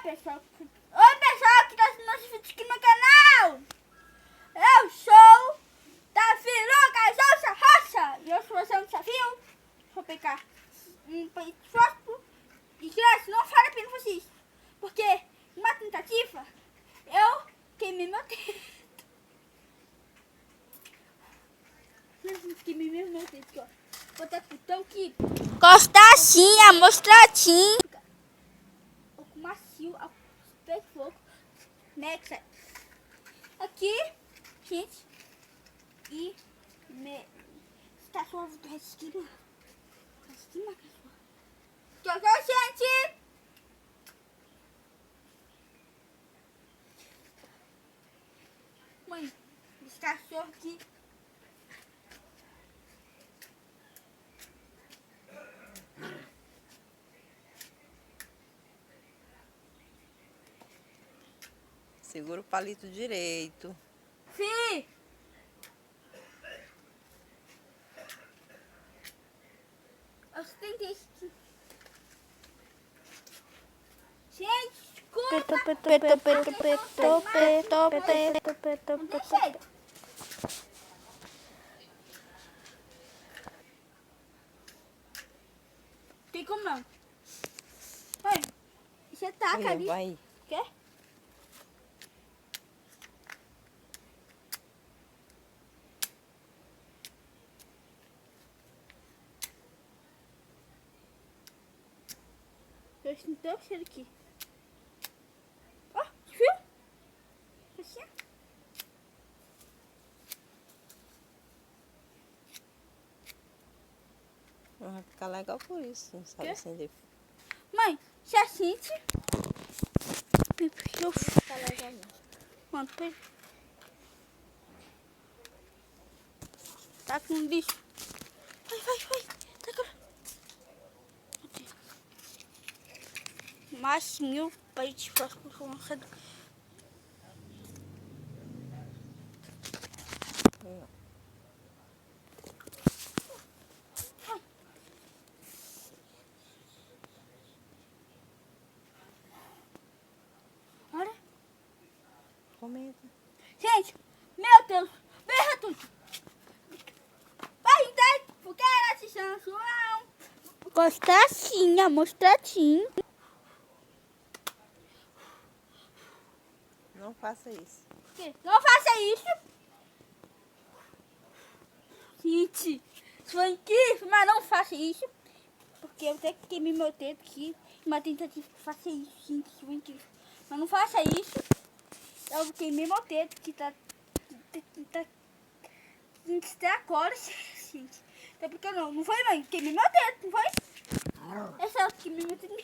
pessoal que tá assistindo nossos vídeos aqui no canal. Eu sou da Roça e eu sou fazer um desafio. Vou pegar um peito de fósforo e criança, não vale a pena fazer isso, porque numa tentativa eu queimei meu dedo. Queimei meu dedo aqui, ó. Vou botar aqui, então aqui. Costacinha, mostratinho. O macio, o peito de fogo, né? Aqui, gente, e cachorro do resquício. Tchau, tchau, gente! Mãe, esse cachorro aqui. Segura o palito direito. Fih! Eu tentei aqui. Gente, desculpa! Não deixei. Tem como não? Mãe, você taca ali. Vai. Quer? Eu senti o cheiro aqui. Ó, viu? Assim. Vai ficar legal por isso, não sabe Quê? acender. Mãe, já sente? Me puxou. Tá legal não. Mano, peraí. Tá com um bicho. Vai. Tá com... Mais 1000 peitos de fósforo com uma rede. Olha. Comenta. Gente, meu Deus. Berra tudo. Vai, gente. Fogueira, assistência, João. Costacinha, mostratinho. Não faça isso. Não faça isso. Gente, isso foi incrível, mas não faça isso. Porque eu até queimei meu dedo aqui. Uma tentativa de fazer isso, gente. Isso foi incrível. Mas não faça isso. Eu queimei meu dedo que tá agora, gente. Até porque não foi, mãe? Queimei meu dedo, não foi? Essa é o que queimei meu dedo.